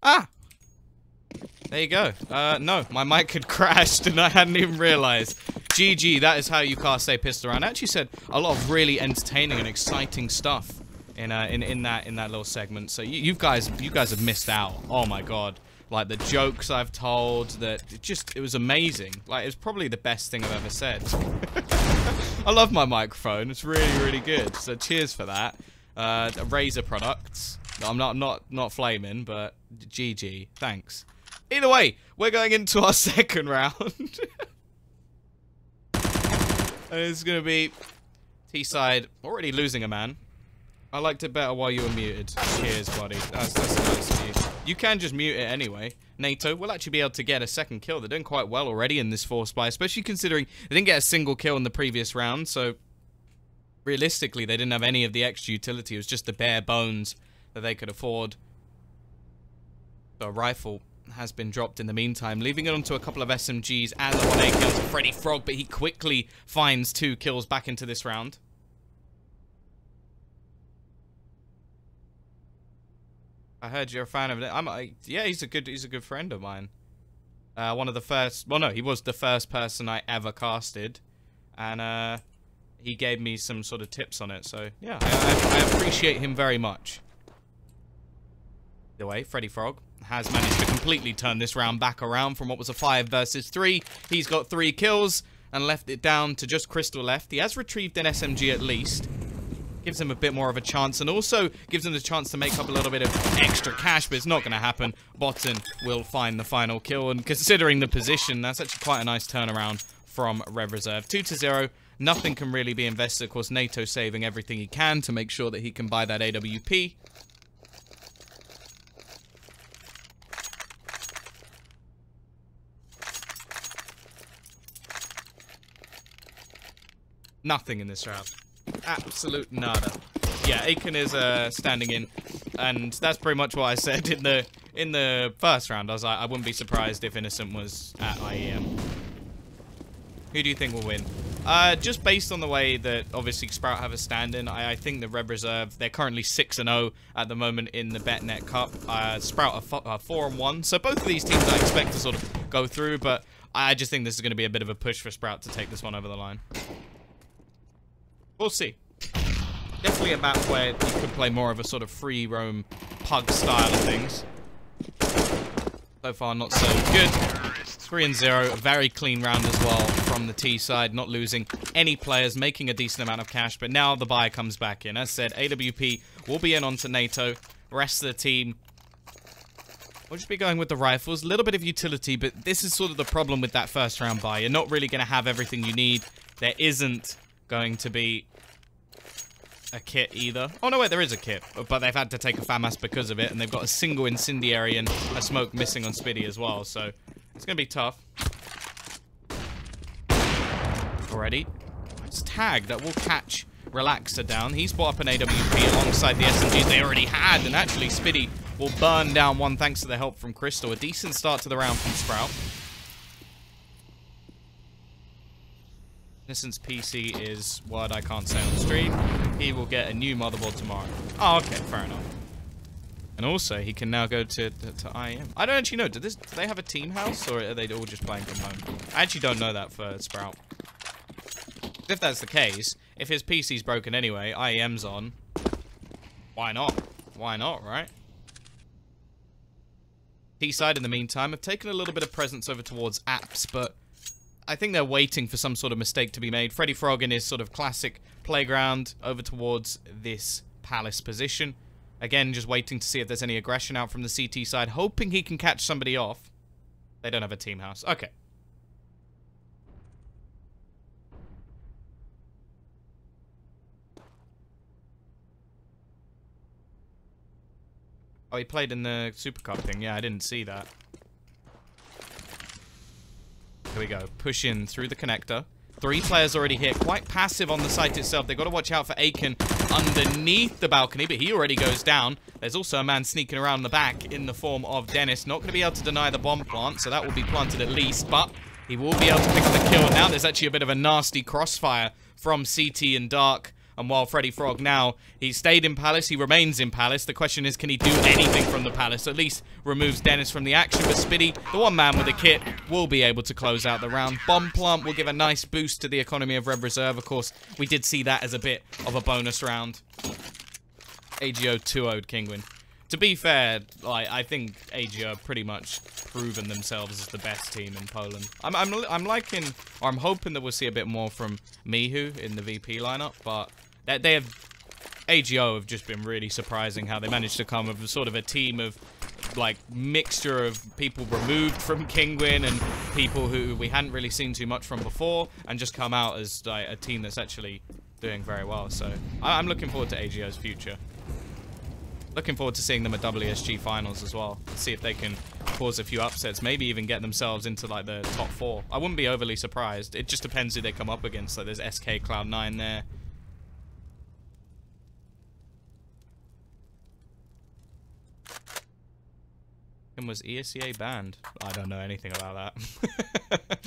Ah! There you go. No, my mic had crashed and I hadn't even realized. GG, that is how you cast a pistol round. I actually said a lot of really entertaining and exciting stuff in that little segment. So you guys have missed out. Oh my god. Like the jokes I've told, it was amazing. Like it was probably the best thing I've ever said. I love my microphone. It's really, really good. So cheers for that. Razer products. I'm not flaming, but GG. Thanks. Either way, we're going into our second round. And it's going to be T-side already losing a man. I liked it better while you were muted. Cheers, buddy. That's nice of you. You can just mute it anyway. NATO will actually be able to get a second kill. They're doing quite well already in this force buy, especially considering they didn't get a single kill in the previous round. So, realistically, they didn't have any of the extra utility. It was just the bare bones that they could afford. So, a rifle has been dropped in the meantime, leaving it onto a couple of SMGs and the 1A kills of Freddy Frog, but he quickly finds 2 kills back into this round. I heard you're a fan of it. Yeah, he's a good friend of mine. One of the first, well no, he was the first person I ever casted, and he gave me some sort of tips on it, so yeah, I appreciate him very much. Either way, Freddy Frog has managed to completely turn this round back around from what was a 5 versus 3. He's got 3 kills and left it down to just Crystal left. He has retrieved an SMG at least. Gives him a bit more of a chance and also gives him the chance to make up a little bit of extra cash, but it's not going to happen. Botan will find the final kill, and considering the position, that's actually quite a nice turnaround from Rev Reserve. 2-0. Nothing can really be invested. Of course, NATO saving everything he can to make sure that he can buy that AWP. Nothing in this round. Absolute nada. Yeah, Aiken is standing in, and that's pretty much what I said in the first round. I was like, I wouldn't be surprised if Innocent was at IEM. Who do you think will win? Just based on the way that obviously Sprout have a stand-in, I think the Rev Reserve, they're currently 6-0 at the moment in the BetNet Cup. Sprout are 4-1, so both of these teams I expect to sort of go through, but I just think this is going to be a bit of a push for Sprout to take this one over the line. We'll see. Definitely a map where you could play more of a sort of free roam pug style of things. So far, not so good. 3-0, a very clean round as well from the T side, not losing any players, making a decent amount of cash, but now the buy comes back in. As said, AWP will be in onto NATO. Rest of the team we'll just be going with the rifles. A little bit of utility, but this is sort of the problem with that first round buy. You're not really going to have everything you need. There isn't going to be a kit either. Oh no, wait, there is a kit, but they've had to take a FAMAS because of it, and they've got a single incendiary and a smoke missing on Spiddy as well, so it's gonna be tough. Already, it's Tag that will catch Relaxer down. He's brought up an AWP alongside the SMGs they already had, and actually Spiddy will burn down one thanks to the help from Crystal. A decent start to the round from Sprout. Innocent's PC is what I can't say on stream. He will get a new motherboard tomorrow. Oh, okay, fair enough. And also, he can now go to IEM. I don't actually know. Do they have a team house, or are they all just playing from home? I actually don't know that for Sprout. If that's the case, if his PC's broken anyway, IEM's on. Why not? Why not, right? T-side, in the meantime, have taken a little bit of presence over towards apps, but I think they're waiting for some sort of mistake to be made. Freddy Frog in his sort of classic playground over towards this palace position. Again, just waiting to see if there's any aggression out from the CT side, hoping he can catch somebody off. They don't have a team house. Okay. Oh, he played in the Super Cup thing. Yeah, I didn't see that. Here we go. Push in through the connector. 3 players already here. Quite passive on the site itself. They've got to watch out for Aiken underneath the balcony, but he already goes down. There's also a man sneaking around the back in the form of Dennis. Not going to be able to deny the bomb plant, so that will be planted at least, but he will be able to pick up the kill. Now there's actually a bit of a nasty crossfire from CT and Dark And while Freddy Frog now, he stayed in Palace, he remains in Palace. The question is, can he do anything from the Palace? At least removes Dennis from the action. But Spitty, the one man with the kit, will be able to close out the round. Bomb plant will give a nice boost to the economy of Red Reserve. Of course, we did see that as a bit of a bonus round. AGO 2-0'd Kinguin. To be fair, I think AGO have pretty much proven themselves as the best team in Poland. I'm liking, or I'm hoping that we'll see a bit more from Mihu in the VP lineup, but AGO have just been really surprising how they managed to come with sort of a team of like mixture of people removed from Kinguin and people who we hadn't really seen too much from before, and just come out as like a team that's actually doing very well. So I'm looking forward to AGO's future. Looking forward to seeing them at WSG finals as well. See if they can cause a few upsets. Maybe even get themselves into like the top 4. I wouldn't be overly surprised. It just depends who they come up against. So there's SK Cloud9 there. And was ESEA banned? I don't know anything about that.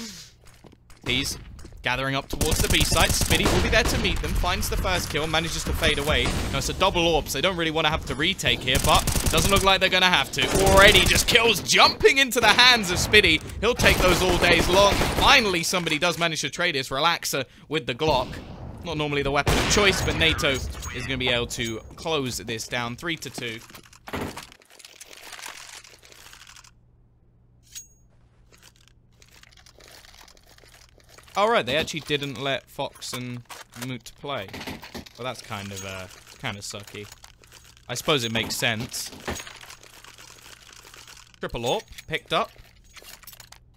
He's gathering up towards the B site. Spitty will be there to meet them. Finds the first kill. Manages to fade away. Now it's a double orb, so they don't really want to have to retake here, but doesn't look like they're going to have to. Already just kills jumping into the hands of Spitty. He'll take those all days long. Finally, somebody does manage to trade his Relaxer with the Glock. Not normally the weapon of choice, but NATO is going to be able to close this down 3-2. Alright, they actually didn't let Fox and Moot play. Well, that's kind of sucky. I suppose it makes sense. Triple AWP, picked up.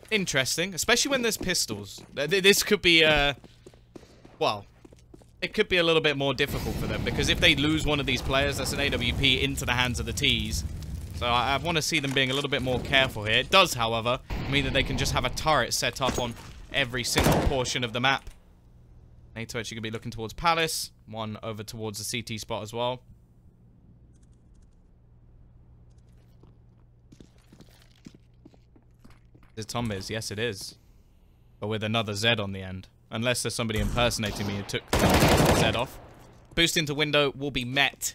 Interesting, especially when there's pistols. This could be, well, it could be a little bit more difficult for them, because if they lose one of these players, that's an AWP into the hands of the Ts. So I want to see them being a little bit more careful here. It does, however, mean that they can just have a turret set up on every single portion of the map. NATO actually going to be looking towards Palace. One over towards the CT spot as well. Is it Tombiz? Yes, it is. But with another Z on the end. Unless there's somebody impersonating me who took the Z off. Boost into window will be met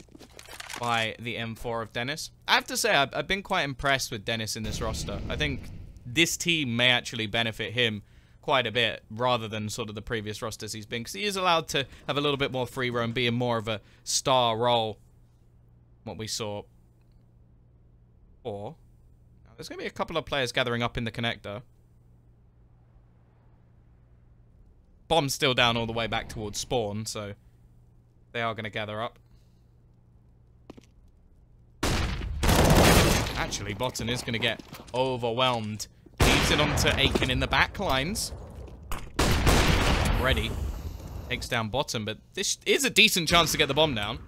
by the M4 of Dennis. I have to say, I've been quite impressed with Dennis in this roster. I think this team may actually benefit him quite a bit, rather than sort of the previous rosters he's been, because he is allowed to have a little bit more free roam, being more of a star role. What we saw. Or there's going to be a couple of players gathering up in the connector. Bomb's still down all the way back towards spawn, so they are going to gather up. Actually, Botan is going to get overwhelmed. Leaves it onto Aiken in the back lines. Ready. Takes down Bottom, but this is a decent chance to get the bomb down.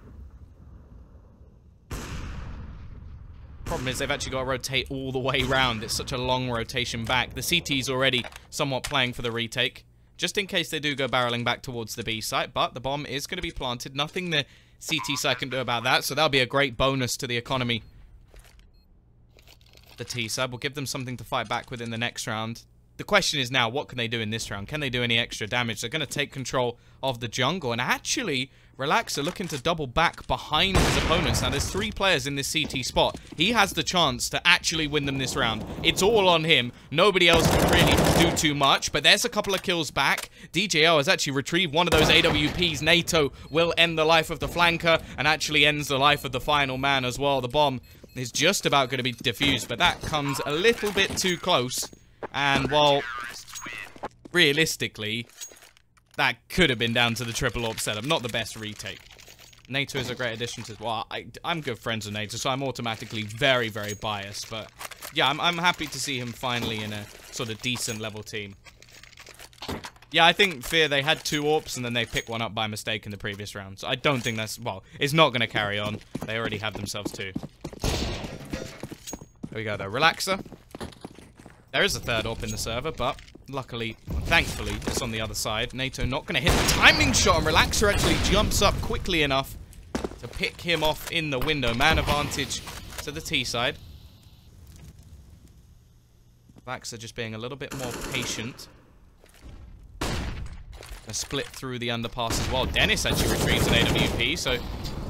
Problem is they've actually got to rotate all the way round. It's such a long rotation back. The CT's already somewhat playing for the retake, just in case they do go barreling back towards the B site, but the bomb is going to be planted. Nothing the CT side can do about that, so that'll be a great bonus to the economy. The T side will give them something to fight back with in the next round. The question is now, what can they do in this round? Can they do any extra damage? They're going to take control of the jungle, and actually, Relaxer looking to double back behind his opponents. Now, there's 3 players in this CT spot. He has the chance to actually win them this round. It's all on him. Nobody else can really do too much, but there's a couple of kills back. DJL has actually retrieved one of those AWPs. NATO will end the life of the flanker, and actually ends the life of the final man as well. The bomb is just about going to be defused, but that comes a little bit too close. And while realistically, that could have been down to the triple AWP setup, not the best retake. NATO is a great addition to, well, I'm good friends with NATO, so I'm automatically very, very biased. But yeah, I'm happy to see him finally in a sort of decent level team. Yeah, I think Fear, they had 2 AWPs and then they picked one up by mistake in the previous round. So I don't think that's, well, it's not going to carry on. They already have themselves 2. There we go, though. Relaxer. There is a 3rd AWP in the server, but luckily, thankfully, it's on the other side. NATO not going to hit the timing shot, and Relaxer actually jumps up quickly enough to pick him off in the window. Man advantage to the T side. Relaxer just being a little bit more patient. A split through the underpass as well. Dennis actually retrieves an AWP, so I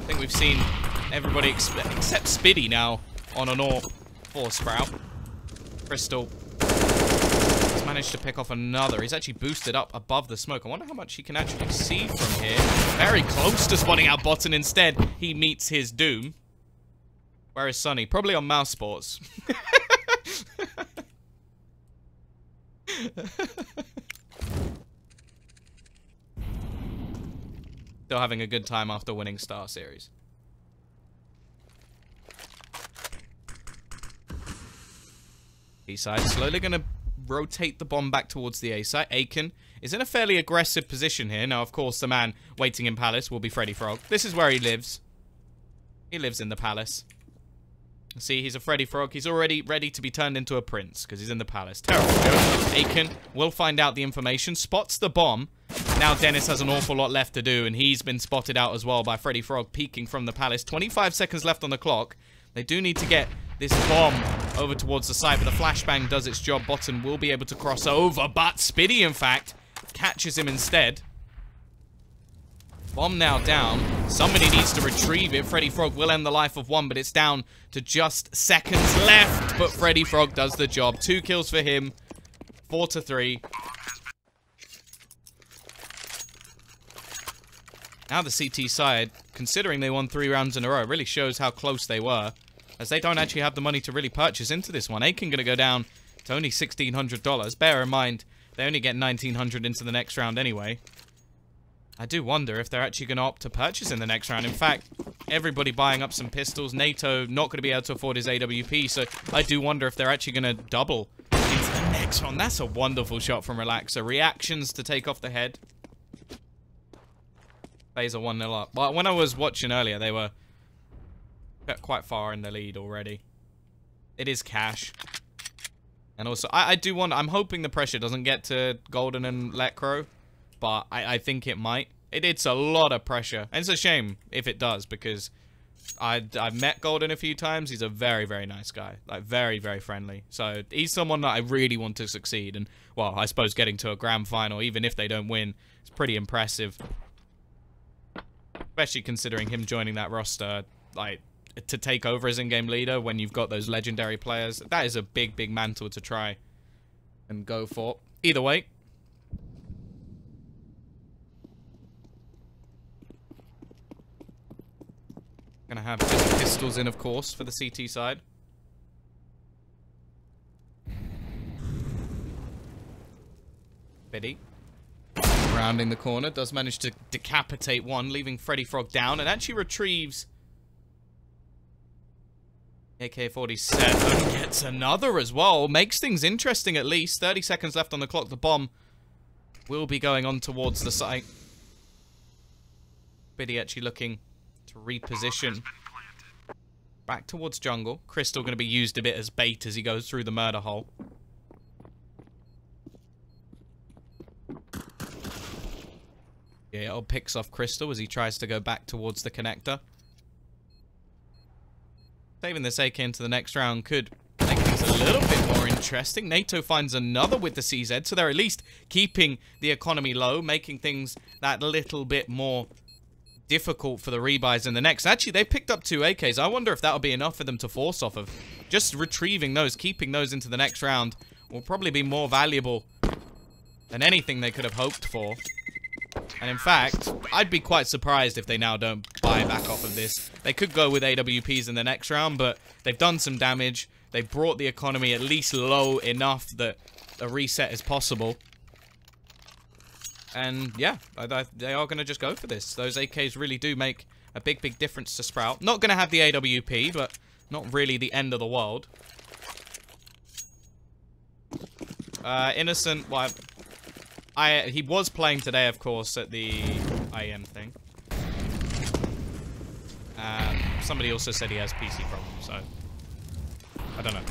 think we've seen everybody except Spiddy now on an AWP for Sprout. Crystal has managed to pick off another. He's actually boosted up above the smoke. I wonder how much he can actually see from here. Very close to spotting out Botan. Instead, he meets his doom. Where is Sunny? Probably on mouse sports. Still having a good time after winning Star Series. B side slowly going to rotate the bomb back towards the A side. Aiken is in a fairly aggressive position here. Now, of course, the man waiting in Palace will be Freddy Frog. This is where he lives. He lives in the Palace. See, he's a Freddy Frog. He's already ready to be turned into a prince because he's in the Palace. Terrible joke. Aiken will find out the information, spots the bomb. Now Dennis has an awful lot left to do, and he's been spotted out as well by Freddy Frog peeking from the Palace. 25 seconds left on the clock. They do need to get this bomb over towards the site, but the flashbang does its job. Botan will be able to cross over, but Spiddy, in fact, catches him instead. Bomb now down. Somebody needs to retrieve it. Freddy Frog will end the life of one, but it's down to just seconds left. But Freddy Frog does the job. 2 kills for him. 4-3. Now the CT side, considering they won 3 rounds in a row, really shows how close they were, as they don't actually have the money to really purchase into this one. Aiken going to go down to only $1,600. Bear in mind, they only get $1,900 into the next round anyway. I do wonder if they're actually going to opt to purchase in the next round. In fact, everybody buying up some pistols. NATO not going to be able to afford his AWP, so I do wonder if they're actually going to double into the next round. That's a wonderful shot from Relaxer. Reactions to take off the head. Phaser 1-0 up. Well, when I was watching earlier, they were quite far in the lead already. It is cash. And also, I do wonder, I'm hoping the pressure doesn't get to Golden and Letcrow, but I think it might. It's a lot of pressure. And it's a shame if it does, because I've met Golden a few times. He's a very, very nice guy. Like, very, very friendly. So, he's someone that I really want to succeed. And, well, I suppose getting to a grand final, even if they don't win, is pretty impressive. Especially considering him joining that roster, like, to take over as in-game leader when you've got those legendary players. That is a big, big mantle to try and go for. Either way. Gonna have just pistols in, of course, for the CT side. Biddy. Rounding the corner, does manage to decapitate one, leaving Freddy Frog down, and actually retrieves AK-47, gets another as well, makes things interesting at least. 30 seconds left on the clock, the bomb will be going on towards the site. Biddy actually looking to reposition back towards jungle. Crystal going to be used a bit as bait as he goes through the murder hole. Yeah, picks off Crystal as he tries to go back towards the connector. Saving this AK into the next round could make things a little bit more interesting. NATO finds another with the CZ, so they're at least keeping the economy low, making things that little bit more difficult for the rebuys in the next. Actually, they picked up 2 AKs. I wonder if that'll be enough for them to force off of. Just retrieving those, keeping those into the next round will probably be more valuable than anything they could have hoped for. And in fact, I'd be quite surprised if they now don't buy back off of this. They could go with AWPs in the next round, but they've done some damage. They've brought the economy at least low enough that a reset is possible. And yeah, they are going to just go for this. Those AKs really do make a big, big difference to Sprout. Not going to have the AWP, but not really the end of the world. Innocent, well, he was playing today, of course, at the IM thing. Somebody also said he has PC problems, so I don't know.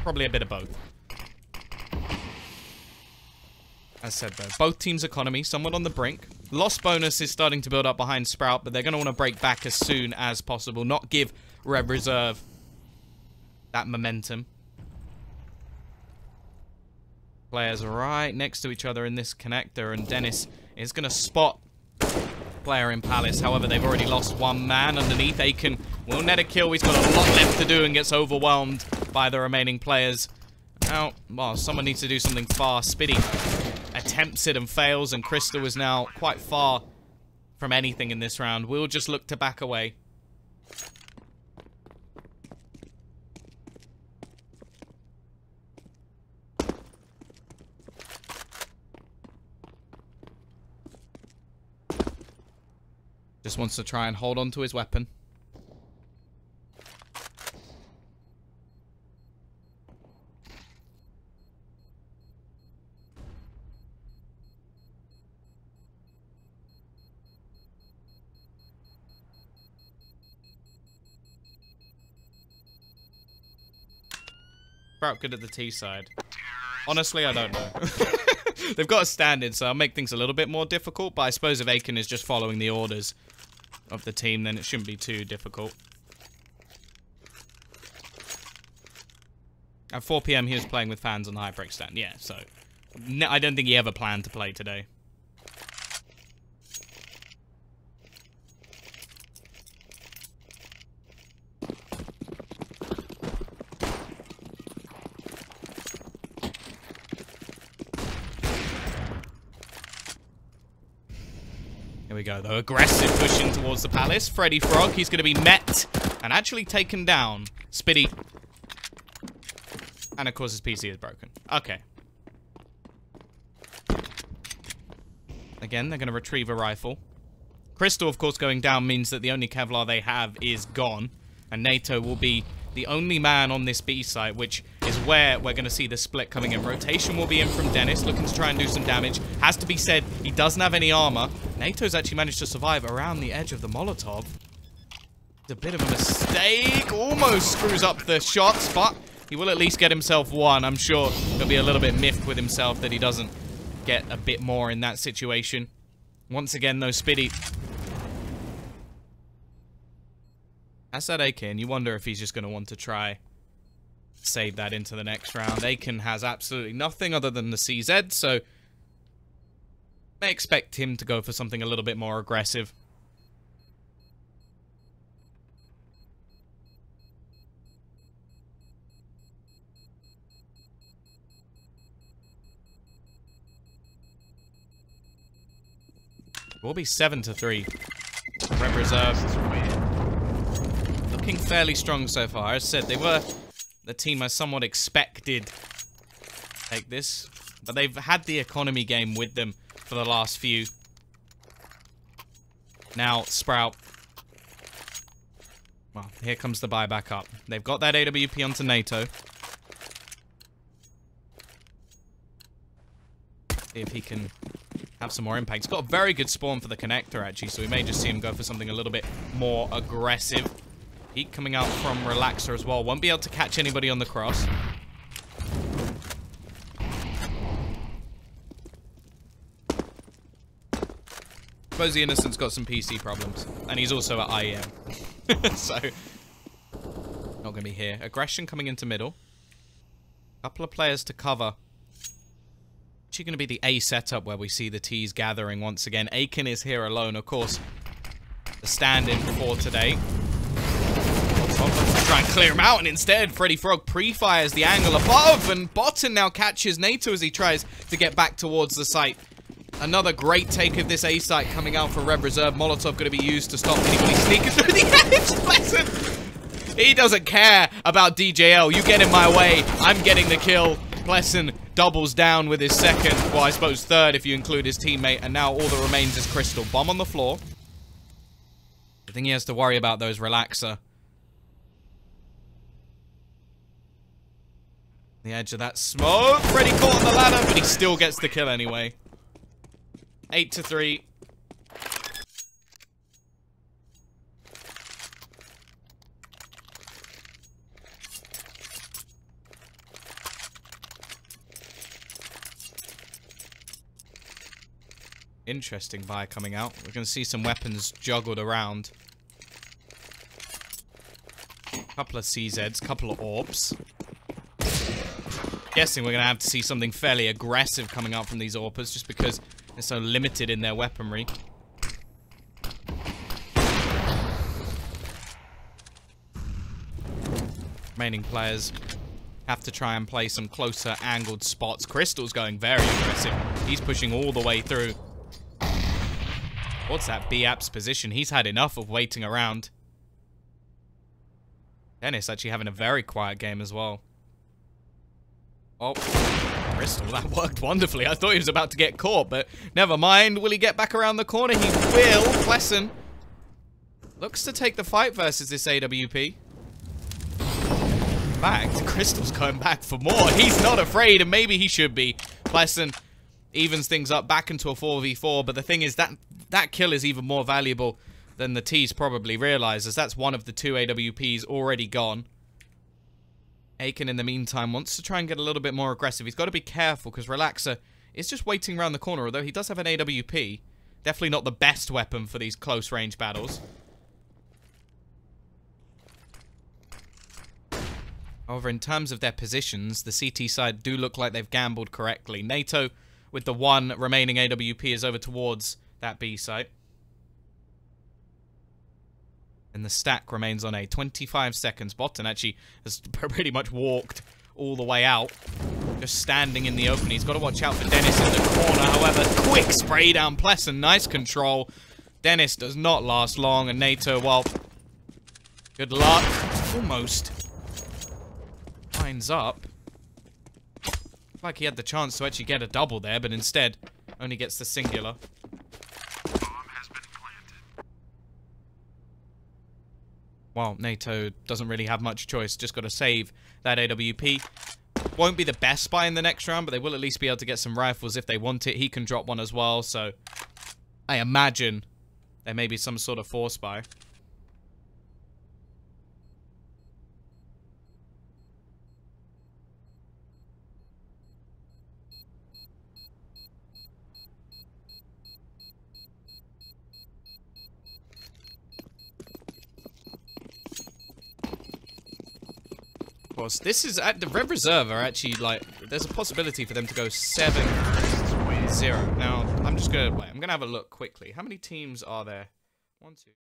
Probably a bit of both. As said, though, both teams' economy somewhat on the brink. Loss bonus is starting to build up behind Sprout, but they're going to want to break back as soon as possible. Not give Red Reserve that momentum. Players right next to each other in this connector, and Dennis is going to spot player in Palace. However, they've already lost one man underneath. Aiken will net a kill. He's got a lot left to do and gets overwhelmed by the remaining players. Now, well, someone needs to do something fast. Spitty attempts it and fails, and Crystal is now quite far from anything in this round. We'll just look to back away. Just wants to try and hold on to his weapon. Sprout good at the T side. Honestly, I don't know. They've got a stand-in, so I'll make things a little bit more difficult, but I suppose if Aiken is just following the orders of the team, then it shouldn't be too difficult. At 4 PM, he was playing with fans on the HyperX stand. Yeah, so no, I don't think he ever planned to play today. Here we go, though. Aggressive pushing towards the Palace. Freddy Frog, he's going to be met and actually taken down. Spitty. And of course his PC is broken. Okay. Again, they're going to retrieve a rifle. Crystal, of course, going down means that the only Kevlar they have is gone. And NATO will be the only man on this B site, which is where we're going to see the split coming in. Rotation will be in from Dennis, looking to try and do some damage. Has to be said, he doesn't have any armor. NATO's actually managed to survive around the edge of the Molotov. It's a bit of a mistake. Almost screws up the shots, but he will at least get himself one. I'm sure he'll be a little bit miffed with himself that he doesn't get a bit more in that situation. Once again, though, Spitty. That's that Aiken. You wonder if he's just going to want to try save that into the next round. Aiken has absolutely nothing other than the CZ, so may expect him to go for something a little bit more aggressive. We'll be 7-3. Red Reserve looking fairly strong so far. As I said, they were the team I somewhat expected take this, but they've had the economy game with them for the last few. Now, Sprout. Well, here comes the buyback up. They've got that AWP onto NATO. See if he can have some more impact. He's got a very good spawn for the connector, actually, so we may just see him go for something a little bit more aggressive. Heat coming out from Relaxer as well. Won't be able to catch anybody on the cross. Suppose the Innocent's got some PC problems. And he's also at IEM. So, not going to be here. Aggression coming into middle. Couple of players to cover. Actually going to be the A setup where we see the T's gathering once again. Aiken is here alone, of course. The stand-in for today. Try and clear him out, and instead Freddy Frog pre-fires the angle above, and Botten now catches NATO as he tries to get back towards the site. Another great take of this A site coming out for Red Reserve. Molotov going to be used to stop anybody sneaking through the edge. Pleasant, he doesn't care about DJL. You get in my way, I'm getting the kill. Pleasant doubles down with his second, well, I suppose third if you include his teammate, and now all that remains is Crystal. Bomb on the floor. The thing he has to worry about, though, is Relaxer. The edge of that smoke. Freddy caught on the ladder, but he still gets the kill anyway. 8-3. Interesting buy coming out. We're going to see some weapons juggled around. Couple of CZs, couple of AWPs. Guessing we're going to have to see something fairly aggressive coming out from these AWPers, just because They're so limited in their weaponry. Remaining players have to try and play some closer angled spots. Crystal's going very aggressive. He's pushing all the way through. What's that B-App's position? He's had enough of waiting around. Dennis actually having a very quiet game as well. Oh, Crystal, that worked wonderfully. I thought he was about to get caught, but never mind. Will he get back around the corner? He will. Plessen looks to take the fight versus this AWP. In fact, Crystal's going back for more. He's not afraid, and maybe he should be. Plessen evens things up back into a 4v4, but the thing is that kill is even more valuable than the T's probably realize, as that's one of the 2 AWPs already gone. Aiken, in the meantime, wants to try and get a little bit more aggressive. He's got to be careful, because Relaxer is just waiting around the corner, although he does have an AWP. Definitely not the best weapon for these close-range battles. However, in terms of their positions, the CT side do look like they've gambled correctly. NATO, with the 1 remaining AWP, is over towards that B site. And the stack remains on A. 25 seconds. Botan actually has pretty much walked all the way out. Just standing in the open. He's got to watch out for Dennis in the corner. However, quick spray down Plessen. Nice control. Dennis does not last long. And NATO, well, good luck. Almost lines up. Like he had the chance to actually get a double there, but instead only gets the singular. Well, NATO doesn't really have much choice. Just got to save that AWP. Won't be the best buy in the next round, but they will at least be able to get some rifles if they want it. He can drop one as well, so I imagine there may be some sort of force buy. Of course, this is at the Red Reserve are actually like there's a possibility for them to go 7-0. Now I'm just gonna wait. I'm gonna have a look quickly. How many teams are there? 1, 2,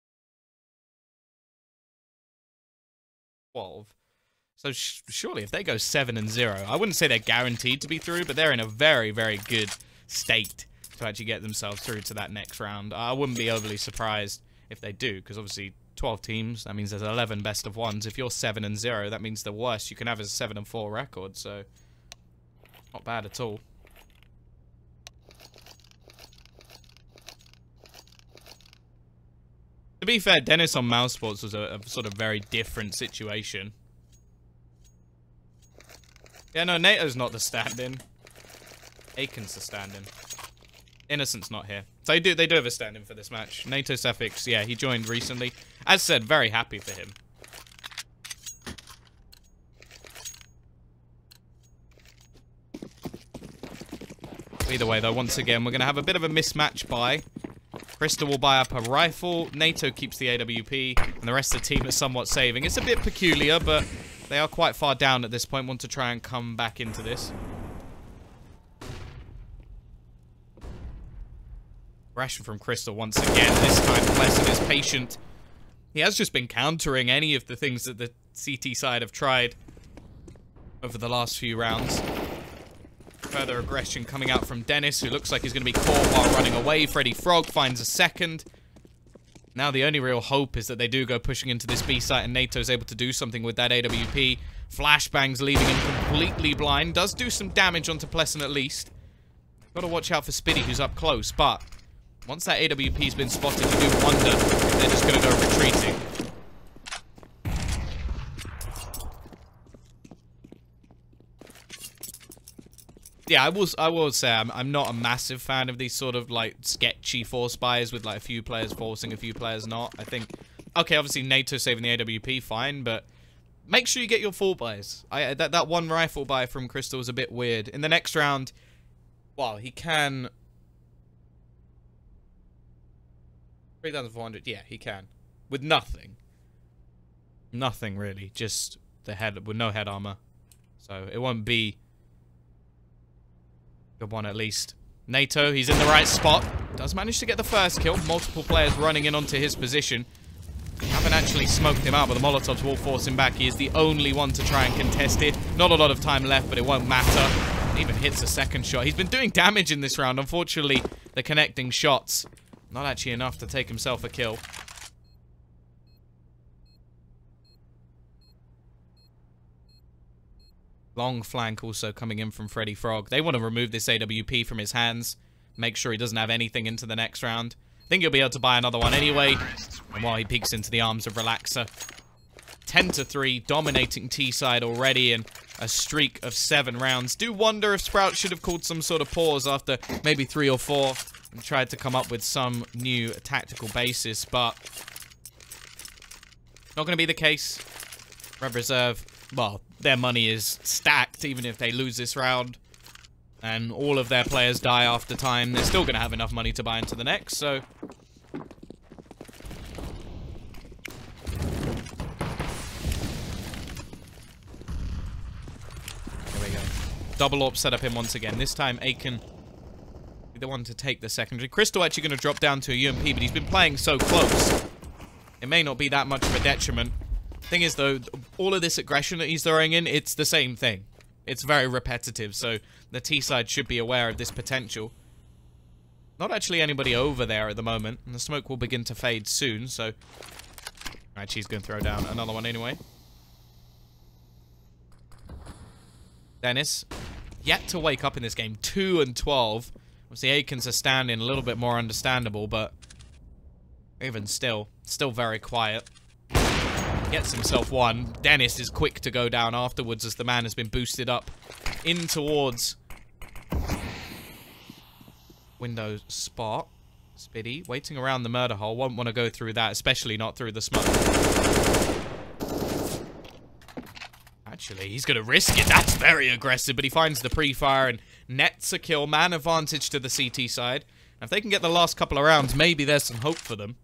12. So surely if they go 7-0, I wouldn't say they're guaranteed to be through, but they're in a very, very good state to actually get themselves through to that next round. I wouldn't be overly surprised if they do, because obviously 12 teams, that means there's 11 best of ones. If you're 7-0, that means the worst you can have is a 7-4 record, so not bad at all. To be fair, Dennis on Mousesports was a sort of very different situation. Yeah, no, NATO's not the stand-in. Aiken's the stand-in. Innocent's not here. So they do have a stand-in for this match. NATO Suffix, yeah, he joined recently. As said, very happy for him. Either way, though, once again, we're going to have a bit of a mismatch buy. Crystal will buy up a rifle. NATO keeps the AWP, and the rest of the team is somewhat saving. It's a bit peculiar, but they are quite far down at this point. Want to try and come back into this. Aggression from Crystal once again. This time, Plessen is patient. He has just been countering any of the things that the CT side have tried over the last few rounds. Further aggression coming out from Dennis, who looks like he's going to be caught while running away. Freddy Frog finds a second. Now the only real hope is that they do go pushing into this B site and NATO's able to do something with that AWP. Flashbangs leaving him completely blind. Does do some damage onto Plessen at least. Got to watch out for Spiddy, who's up close, but once that AWP's been spotted, you do wonder if they're just going to go retreating. Yeah, I will say I'm not a massive fan of these sort of like sketchy force buys with like a few players forcing, a few players not. I think, okay, obviously NATO saving the AWP, fine, but make sure you get your full buys. That one rifle buy from Crystal was a bit weird. In the next round, well, he can 3,400. Yeah, he can with nothing. Nothing really, just the head with no head armor. So it won't be good one at least. NATO, he's in the right spot. Does manage to get the first kill. Multiple players running in onto his position. Haven't actually smoked him out, but the Molotovs will force him back. He is the only one to try and contest it. Not a lot of time left, but it won't matter. Even hits a second shot. He's been doing damage in this round. Unfortunately, the connecting shots, not actually enough to take himself a kill. Long flank also coming in from Freddy Frog. They want to remove this AWP from his hands. Make sure he doesn't have anything into the next round. I think he'll be able to buy another one anyway. And while he peeks into the arms of Relaxer. 10-3, dominating T-side already, and a streak of 7 rounds. Do wonder if Sprout should have called some sort of pause after maybe 3 or 4 and tried to come up with some new tactical basis, but not going to be the case. Red Reserve, well, their money is stacked even if they lose this round. And all of their players die after time. They're still going to have enough money to buy into the next, so... There we go. Double AWP set up in once again. This time, Aiken be the one to take the secondary. Crystal actually going to drop down to a UMP, but he's been playing so close. It may not be that much of a detriment. Thing is, though, all of this aggression that he's throwing in, it's the same thing. It's very repetitive, so the T-side should be aware of this potential. Not actually anybody over there at the moment, and the smoke will begin to fade soon, so... Actually, he's going to throw down another one anyway. Dennis, yet to wake up in this game. 2-12. Obviously, Aiken's a stand-in, a little bit more understandable, but... even still very quiet. Gets himself one. Dennis is quick to go down afterwards as the man has been boosted up in towards window spot. Spiddy waiting around the murder hole. Won't want to go through that, especially not through the smoke. Actually, he's going to risk it. That's very aggressive, but he finds the pre-fire and nets a kill. Man advantage to the CT side. And if they can get the last couple of rounds, maybe there's some hope for them.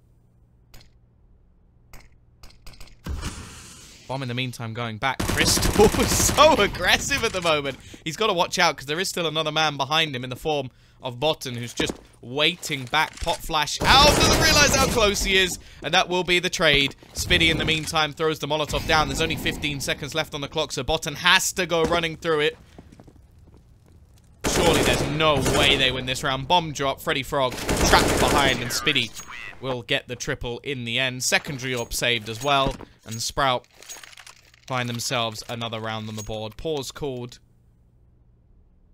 Bomb in the meantime going back. Crystal is so aggressive at the moment. He's got to watch out because there is still another man behind him in the form of Botten, who's just waiting back. Pop flash out. Doesn't realize how close he is. And that will be the trade. Spiddy in the meantime throws the Molotov down. There's only 15 seconds left on the clock, so Botten has to go running through it. Surely there's no way they win this round. Bomb drop. Freddy Frog trapped behind, and Spiddy will get the triple in the end. Secondary AWP saved as well. And Sprout find themselves another round on the board. Pause called.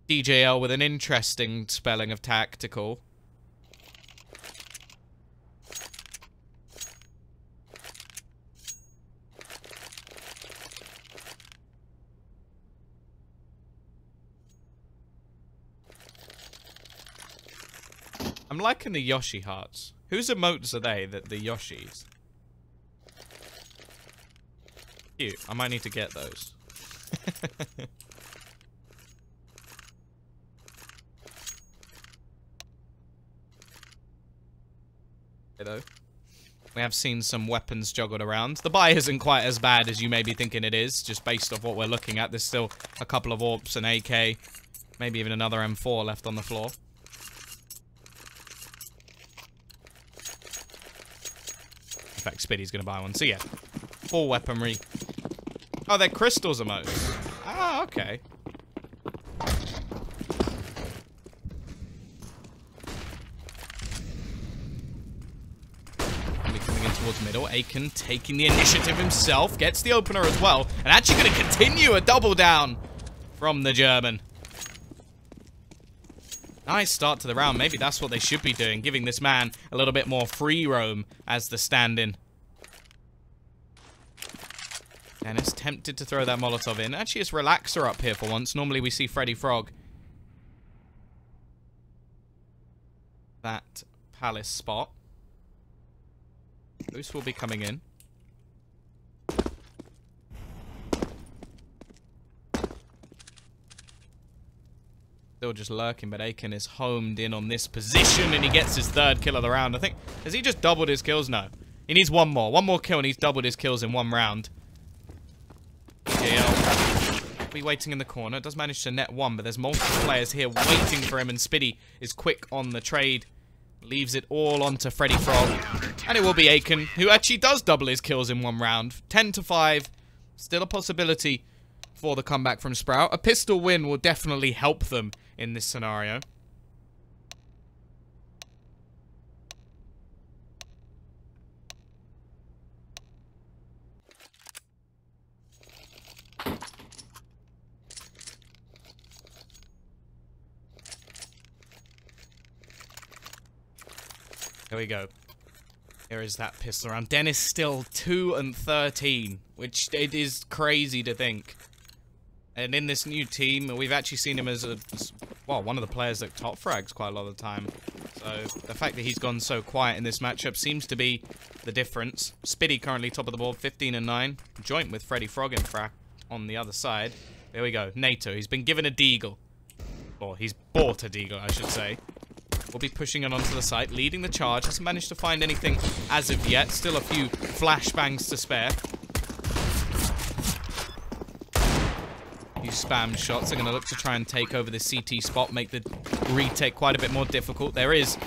DJL with an interesting spelling of tactical. I'm liking the Yoshi hearts. Whose emotes are they, the Yoshis? Cute. I might need to get those. Though. We have seen some weapons juggled around. The buy isn't quite as bad as you may be thinking it is, just based off what we're looking at. There's still a couple of AWPs, an AK, maybe even another M4 left on the floor. In fact, Spiddy's going to buy one. So yeah, full weaponry. Oh, they're crystals emotes. Ah, okay. Coming in towards middle. Aiken taking the initiative himself. Gets the opener as well. And actually going to continue a double down from the German. Nice start to the round. Maybe that's what they should be doing. Giving this man a little bit more free roam as the stand-in. Dennis tempted to throw that Molotov in. Actually, it's Relaxer up here for once. Normally we see Freddy Frog. That palace spot. Boost will be coming in. Still just lurking, but Aiken is homed in on this position, and he gets his 3rd kill of the round. I think, has he just doubled his kills? No. He needs one more. One more kill, and he's doubled his kills in 1 round. JL Be waiting in the corner. Does manage to net one, but there's multiple players here waiting for him, and Spiddy is quick on the trade. Leaves it all onto Freddy Frog. And it will be Aiken, who actually does double his kills in one round. 10-5. Still a possibility for the comeback from Sprout. A pistol win will definitely help them in this scenario. Here we go. Here is that pistol round. Dennis still 2-13, which it is crazy to think. And in this new team, we've actually seen him as well, one of the players that top frags quite a lot of the time. So the fact that he's gone so quiet in this matchup seems to be the difference. Spiddy currently top of the board, 15-9, joint with Freddy Frog in fact on the other side. There we go. NATO, he's been given a deagle. Or he's bought a deagle, I should say. Will be pushing it onto the site, leading the charge. Hasn't managed to find anything as of yet. Still a few flashbangs to spare. These spam shots are going to look to try and take over the CT spot, make the retake quite a bit more difficult. There is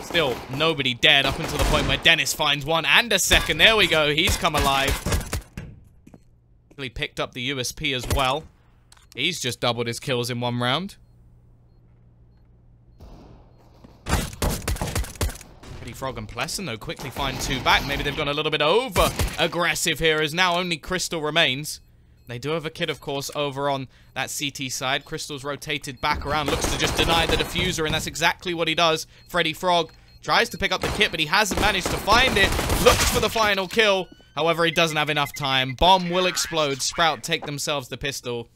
still nobody dead up until the point where Dennis finds one and a second. There we go. He's come alive. He picked up the USP as well. He's just doubled his kills in one round. Frog and Pleasant, though, quickly find two back. Maybe they've gone a little bit over-aggressive here, as now only Crystal remains. They do have a kid, of course, over on that CT side. Crystal's rotated back around, looks to just deny the diffuser, and that's exactly what he does. Freddy Frog tries to pick up the kit, but he hasn't managed to find it. Looks for the final kill. However, he doesn't have enough time. Bomb will explode. Sprout take themselves the pistol.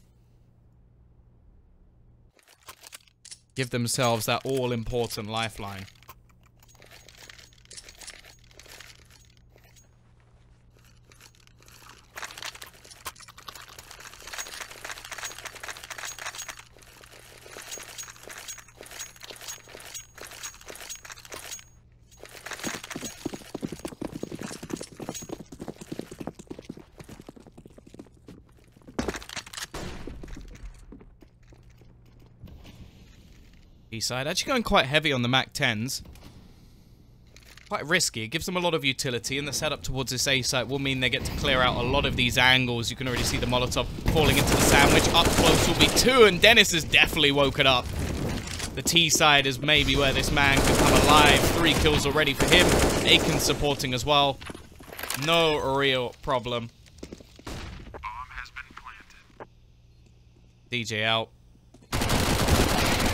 Give themselves that all-important lifeline. Side actually going quite heavy on the MAC-10s. Quite risky. It gives them a lot of utility, and the setup towards this A site will mean they get to clear out a lot of these angles. You can already see the Molotov falling into the sandwich. Up close will be two, and Dennis has definitely woken up. The T side is maybe where this man can come alive. 3 kills already for him. Aiken supporting as well. No real problem. Bomb has been planted. DJ out.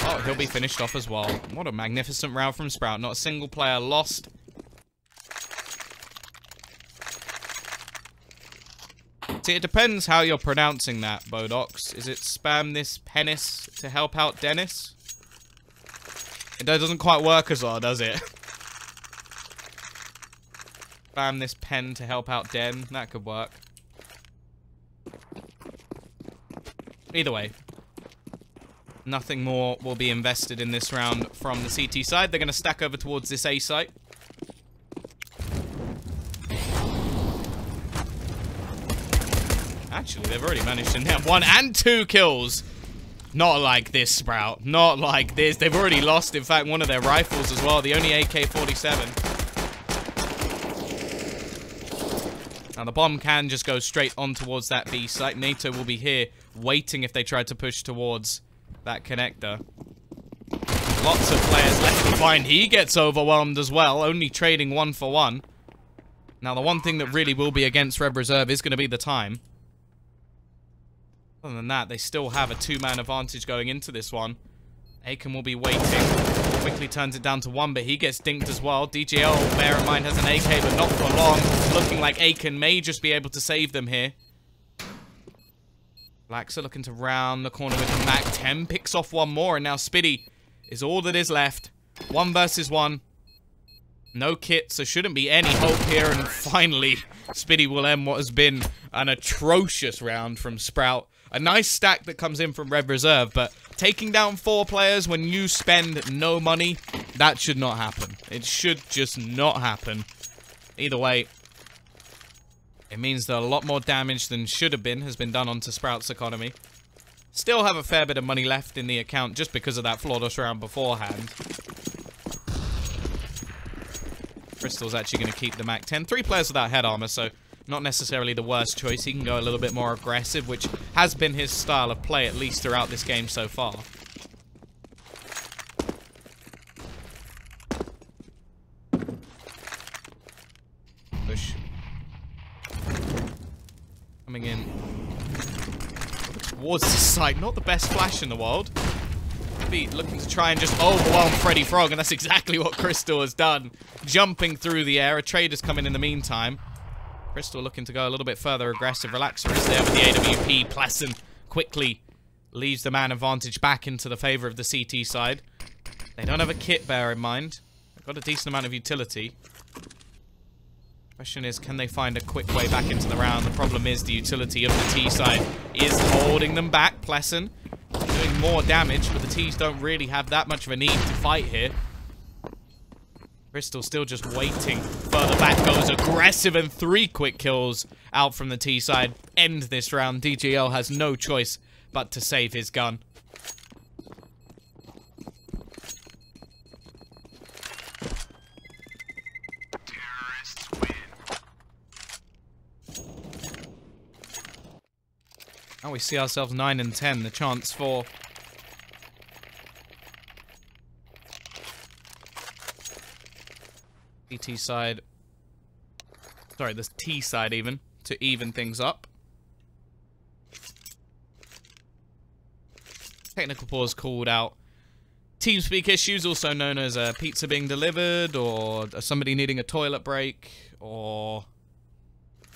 Oh, he'll be finished off as well. What a magnificent round from Sprout. Not a single player lost. See, it depends how you're pronouncing that, Bodox. Is it spam this penis to help out Dennis? It doesn't quite work as well, does it? Spam this pen to help out Den. That could work. Either way. Nothing more will be invested in this round from the CT side. They're going to stack over towards this A site. Actually, they've already managed to net 1 and 2 kills. Not like this, Sprout. Not like this. They've already lost, in fact, one of their rifles as well. The only AK-47. Now, the bomb can just go straight on towards that B site. NATO will be here waiting if they try to push towards that connector. Lots of players left behind. He gets overwhelmed as well, only trading 1 for 1. Now, the one thing that really will be against Red Reserve is going to be the time. Other than that, they still have a 2-man advantage going into this one. Aiken will be waiting. Quickly turns it down to 1, but he gets dinked as well. DJL, bear in mind, has an AK, but not for long. Looking like Aiken may just be able to save them here. Blacks are looking to round the corner with the MAC-10. Picks off one more, and now Spiddy is all that is left. 1 versus 1. No kit, so shouldn't be any hope here. And finally, Spiddy will end what has been an atrocious round from Sprout. A nice stack that comes in from Red Reserve, but taking down 4 players when you spend no money, that should not happen. It should just not happen. Either way, it means that a lot more damage than should have been has been done onto Sprout's economy. Still have a fair bit of money left in the account just because of that flawless round beforehand. Crystal's actually going to keep the MAC-10. 3 players without head armor, so not necessarily the worst choice. He can go a little bit more aggressive, which has been his style of play, at least throughout this game so far. Push. Coming in towards the site. Not the best flash in the world. Beat looking to try and just overwhelm Freddy Frog, and that's exactly what Crystal has done. Jumping through the air. A trader's coming in the meantime. Crystal looking to go a little bit further aggressive. Relaxer is there with the AWP. Pleasant quickly leaves the man advantage back into the favor of the CT side. They don't have a kit, bear in mind. They've got a decent amount of utility. Question is, can they find a quick way back into the round? The problem is the utility of the T side is holding them back. Pleasant doing more damage, but the T's don't really have that much of a need to fight here. Crystal still just waiting. Further back goes aggressive, and 3 quick kills out from the T side. End this round. DJL has no choice but to save his gun. Terrorists win. Now we see ourselves 9 and 10. The chance for CT side, sorry, the T side even, to even things up. Technical pause called out. TeamSpeak issues, also known as a pizza being delivered, or somebody needing a toilet break, or...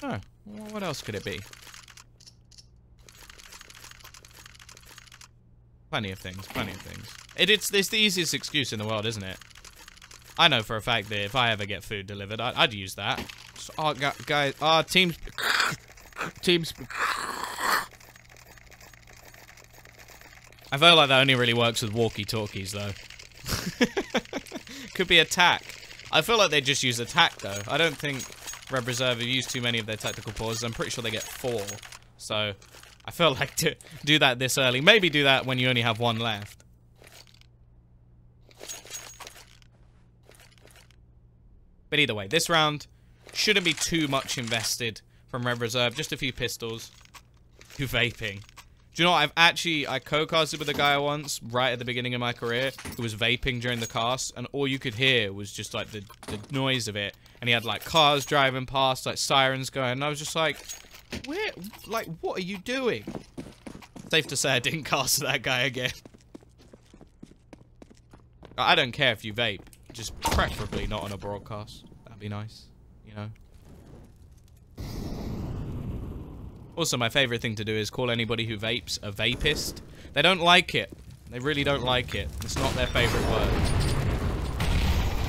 oh, what else could it be? Plenty of things, plenty of things. It's the easiest excuse in the world, isn't it? I know for a fact that if I ever get food delivered, I'd use that. So, oh, guys, teams... I feel like that only really works with walkie-talkies, though. Could be attack. I feel like they just use attack, though. I don't think Red Reserve have used too many of their tactical pauses. I'm pretty sure they get 4. So, I feel like to do that this early. Maybe do that when you only have 1 left. But either way, this round shouldn't be too much invested from Red Reserve. Just a few pistols. 2 vaping. Do you know what? I co-casted with a guy once, right at the beginning of my career, who was vaping during the cast, and all you could hear was just, like, the noise of it. And he had, like, cars driving past, like, sirens going, and I was just like, where, like, what are you doing? Safe to say I didn't cast that guy again. I don't care if you vape. Just preferably not on a broadcast. That'd be nice, you know. Also, my favorite thing to do is call anybody who vapes a vapist. They don't like it. They really don't like it. It's not their favorite word.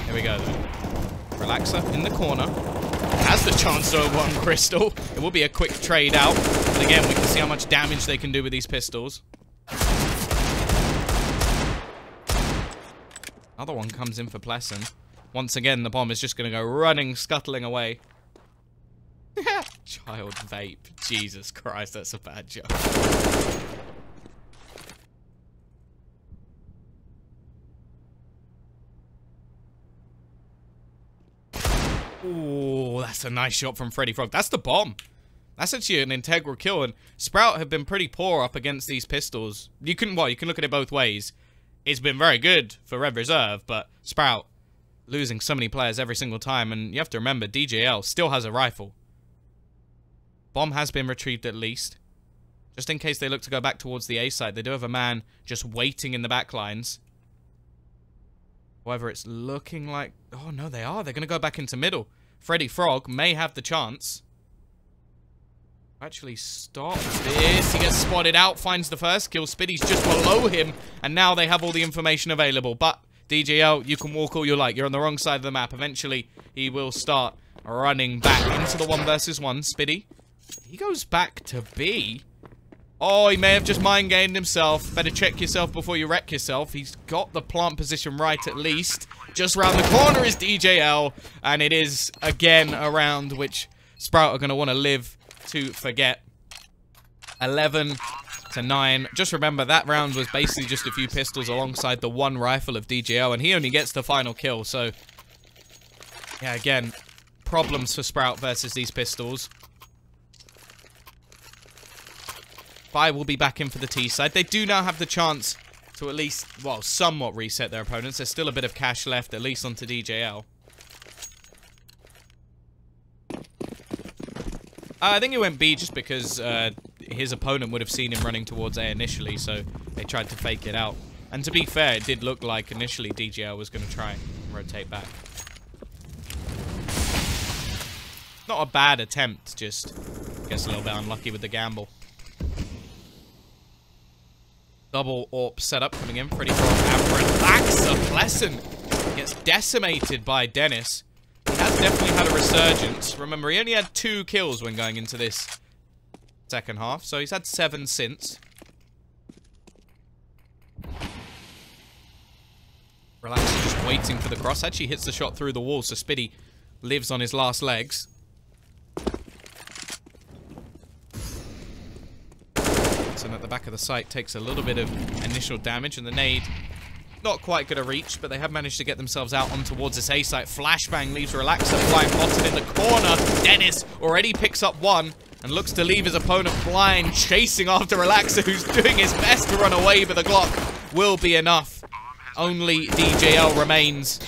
Here we go, though. Relaxer in the corner. Has the chance to overwhelm Crystal. It will be a quick trade out. But again, we can see how much damage they can do with these pistols. Another one comes in for Pleasant. Once again, the bomb is just going to go running, scuttling away. Child vape. Jesus Christ, that's a bad joke. Ooh, that's a nice shot from Freddy Frog. That's the bomb. That's actually an integral kill, and Sprout have been pretty poor up against these pistols. You can look at it both ways. It's been very good for Red Reserve, but Sprout losing so many players every single time, and you have to remember, DJL still has a rifle. Bomb has been retrieved at least. Just in case they look to go back towards the A side, they do have a man just waiting in the back lines. However, it's looking like... oh, no, they are. They're going to go back into middle. Freddy Frog may have the chance. Actually, stop this. He gets spotted out, finds the first kill. Spiddy's just below him, and now they have all the information available. But, DJL, you can walk all you like. You're on the wrong side of the map. Eventually, he will start running back into the 1 versus 1. Spiddy, he goes back to B. Oh, he may have just mind-gamed himself. Better check yourself before you wreck yourself. He's got the plant position right, at least. Just round the corner is DJL, and it is, again, a round which Sprout are going to want to live to forget. 11 to 9. Just remember, that round was basically just a few pistols alongside the one rifle of DJL, and he only gets the final kill, so... Yeah, again, problems for Sprout versus these pistols. Vi will be back in for the T side. They do now have the chance to at least, well, somewhat reset their opponents. There's still a bit of cash left, at least onto DJL. I think he went B just because his opponent would have seen him running towards A initially, so they tried to fake it out. And to be fair, it did look like initially DJL was going to try and rotate back. Not a bad attempt, just gets a little bit unlucky with the gamble. Double AWP setup coming in. Pretty strong. Relaxer. Pleasant gets decimated by Dennis. He has definitely had a resurgence. Remember, he only had 2 kills when going into this second half, so he's had 7 since. Relaxer just waiting for the cross. Actually hits the shot through the wall, so Spiddy lives on his last legs. At the back of the site takes a little bit of initial damage, and the nade not quite going to reach, but they have managed to get themselves out on towards this A site. Flashbang leaves Relaxer blind botted in the corner. Dennis already picks up 1 and looks to leave his opponent blind, chasing after Relaxer, who's doing his best to run away, but the Glock will be enough. Only DJL remains.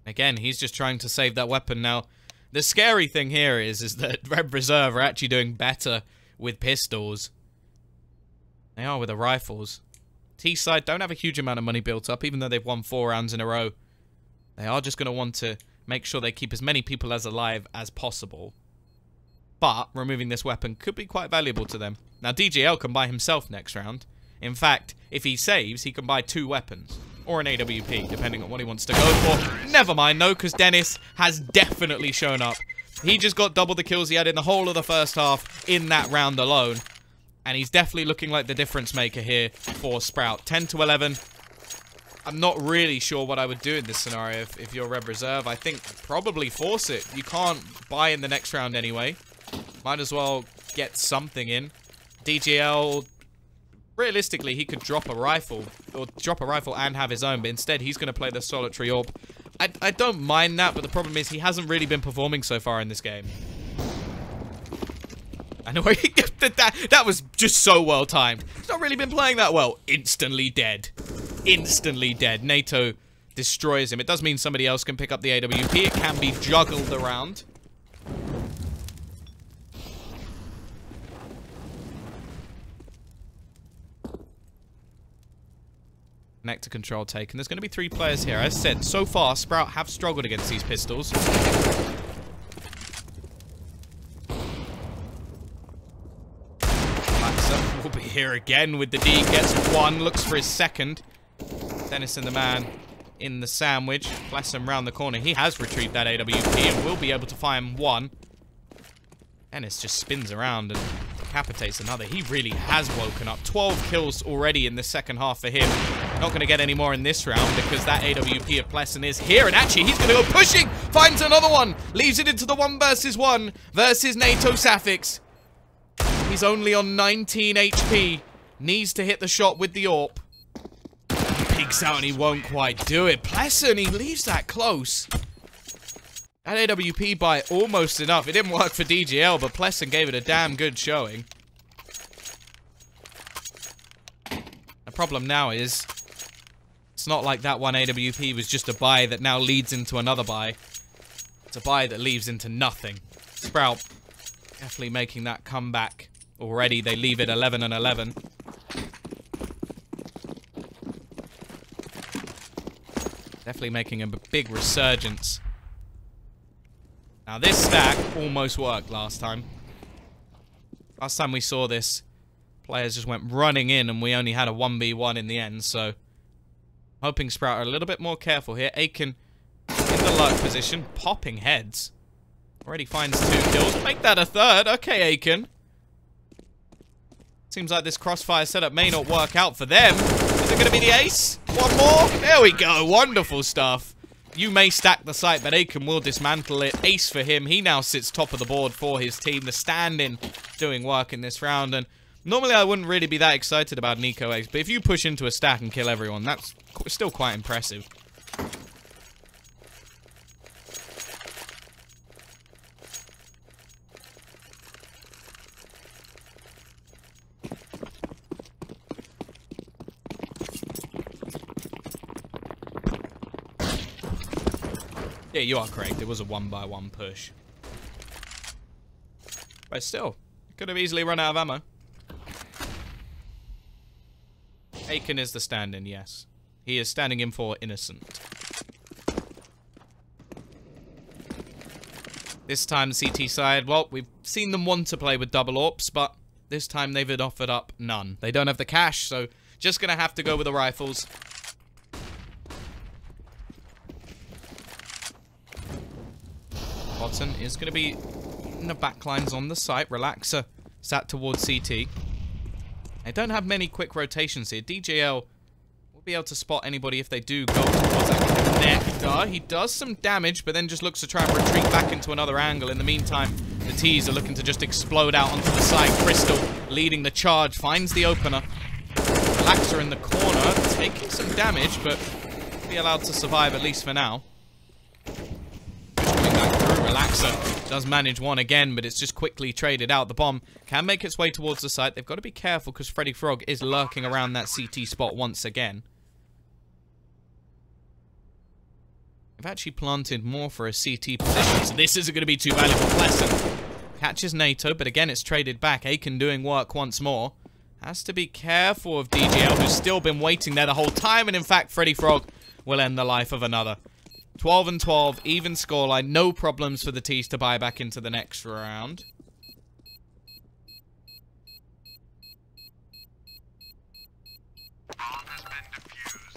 Again, he's just trying to save that weapon now. The scary thing here is that Red Reserve are actually doing better with pistols. They are with the rifles. T-side don't have a huge amount of money built up, even though they've won 4 rounds in a row. They are just going to want to make sure they keep as many people as alive as possible. But removing this weapon could be quite valuable to them. Now, DJL can buy himself next round. In fact, if he saves, he can buy 2 weapons. Or an AWP, depending on what he wants to go for. Never mind, though, because Dennis has definitely shown up. He just got double the kills he had in the whole of the first half in that round alone. And he's definitely looking like the difference maker here for Sprout. 10 to 11. I'm not really sure what I would do in this scenario if you're Red Reserve. I think probably force it. You can't buy in the next round anyway. Might as well get something in. DJL... Realistically, he could drop a rifle, or drop a rifle and have his own, but instead he's going to play the solitary AWP. I don't mind that, but the problem is he hasn't really been performing so far in this game. I know that was just so well timed. He's not really been playing that well. Instantly dead. Instantly dead. NATO destroys him. It does mean somebody else can pick up the AWP. It can be juggled around. Connector control taken. There's going to be 3 players here. As said, so far, Sprout have struggled against these pistols. Relaxer will be here again with the D. Gets 1. Looks for his second. Dennis and the man in the sandwich. Flash him round the corner. He has retrieved that AWP and will be able to fire him 1. Dennis just spins around and decapitates another. He really has woken up. 12 kills already in the second half for him. Not going to get any more in this round because that AWP of Pleasant is here. And actually, he's going to go pushing. Finds another one. Leaves it into the 1v1 versus NATO Safix. He's only on 19 HP. Needs to hit the shot with the AWP. Peeks out and he won't quite do it. Pleasant, he leaves that close. That AWP by almost enough. It didn't work for DGL, but Pleasant gave it a damn good showing. The problem now is, it's not like that one AWP was just a buy that now leads into another buy. It's a buy that leads into nothing. Sprout definitely making that comeback already. They leave it 11 and 11. Definitely making a big resurgence. Now this stack almost worked last time. Last time we saw this, players just went running in and we only had a 1v1 in the end, so hoping Sprout are a little bit more careful here. Aiken in the lurk position, popping heads. Already finds 2 kills. Make that a 3rd. Okay, Aiken. Seems like this crossfire setup may not work out for them. Is it going to be the ace? One more? There we go. Wonderful stuff. You may stack the site, but Aiken will dismantle it. Ace for him. He now sits top of the board for his team. The stand-in doing work in this round. And normally I wouldn't really be that excited about Nico Ace, but if you push into a stack and kill everyone, that's still quite impressive. Yeah, you are correct. It was a 1-by-1 push. But still, could have easily run out of ammo. Aiken is the stand-in, yes. He is standing in for Innocent. This time, CT side, well, we've seen them want to play with double AWPs, but this time they've offered up none. They don't have the cash, so just gonna have to go with the rifles. Watson is going to be in the backlines on the site. Relaxer sat towards CT. They don't have many quick rotations here. DJL will be able to spot anybody if they do go towards that connector. He does some damage, but then just looks to try and retreat back into another angle. In the meantime, the T's are looking to just explode out onto the side. Crystal leading the charge, finds the opener. Relaxer in the corner, taking some damage, but will be allowed to survive at least for now. Relaxer does manage one again, but it's just quickly traded out. The bomb can make its way towards the site. They've got to be careful because Freddy Frog is lurking around that CT spot once again. They've actually planted more for a CT position, so this isn't going to be too valuable. Pleasant catches NATO, but again it's traded back. Aiken doing work once more. Has to be careful of DGL, who's still been waiting there the whole time, and in fact Freddy Frog will end the life of another. 12 and 12, even scoreline. No problems for the T's to buy back into the next round. Bomb has been defused.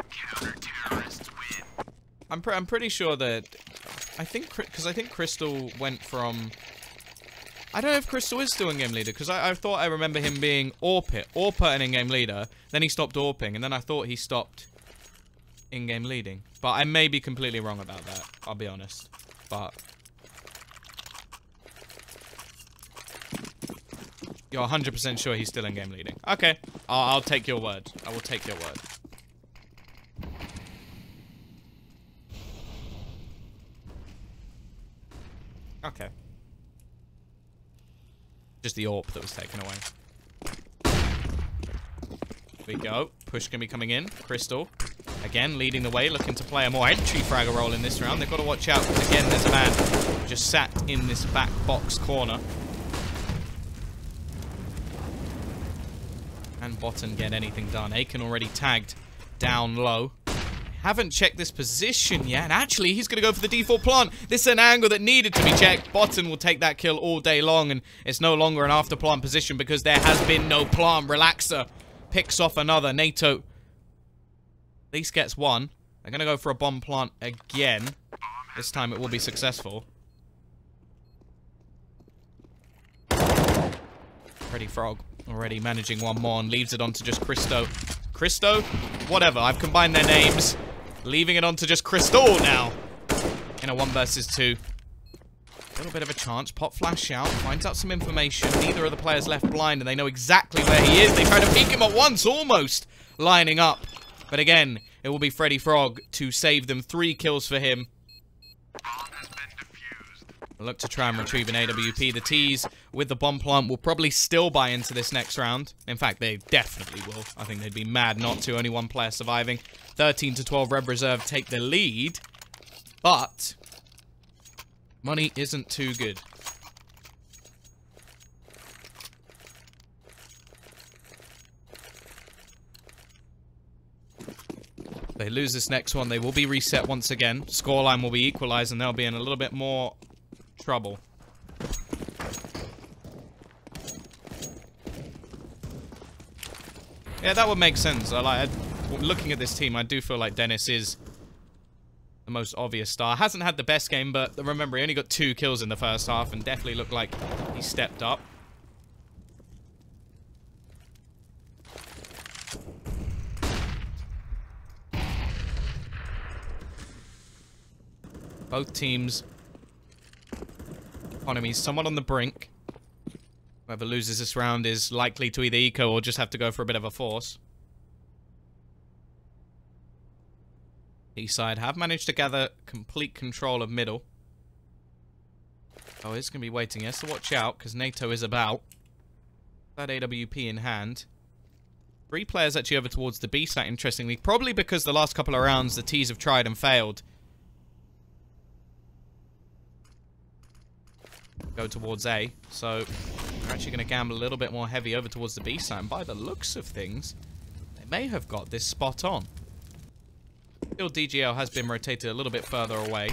Counter-terrorists win. I'm pretty sure that... I think Crystal went from... I don't know if Crystal is still in-game leader, because I thought I remember him being AWPer and in-game leader. Then he stopped AWPing, and then I thought he stopped in-game leading. But I may be completely wrong about that, I'll be honest. But you're 100% sure he's still in-game leading. Okay, I'll take your word. I will take your word. Okay. Just the AWP that was taken away. Here we go. Push can be coming in. Crystal, again, leading the way, looking to play a more entry fragger role in this round. They've got to watch out, because again, there's a man just sat in this back box corner. Can Botan get anything done? Aiken already tagged down low. Haven't checked this position yet, and actually, he's going to go for the default plant. This is an angle that needed to be checked. Botan will take that kill all day long, and it's no longer an after plant position because there has been no plant. Relaxer picks off another. NATO at least gets one. They're going to go for a bomb plant again. This time it will be successful. Freddy Frog already managing one more and leaves it on to just Christo. Christo? Whatever, I've combined their names. Leaving it on to just Crystal now. In a 1 versus 2. A little bit of a chance. Pop flash out. Finds out some information. Neither of the players left blind, and they know exactly where he is. They try to peek him at once, almost lining up. But again, it will be Freddy Frog to save them. 3 kills for him. Look to try and retrieve an AWP. The T's with the bomb plant will probably still buy into this next round. In fact, they definitely will. I think they'd be mad not to. Only one player surviving. 13 to 12 Red Reserve take the lead. But money isn't too good. They lose this next one, they will be reset once again. Scoreline will be equalized, and they'll be in a little bit more trouble. Yeah, that would make sense. Looking at this team, I do feel like Dennis is the most obvious star. Hasn't had the best game, but remember, he only got 2 kills in the first half and definitely looked like he stepped up. Both teams' economies somewhat on the brink. Whoever loses this round is likely to either eco or just have to go for a bit of a force. East side have managed to gather complete control of middle. Oh, he's going to be waiting here, so watch out, because NATO is about. That AWP in hand. 3 players actually over towards the B site, interestingly. Probably because the last couple of rounds the T's have tried and failed. Go towards A. So, we're actually going to gamble a little bit more heavy over towards the B site. And by the looks of things, they may have got this spot on. Still, DGL has been rotated a little bit further away.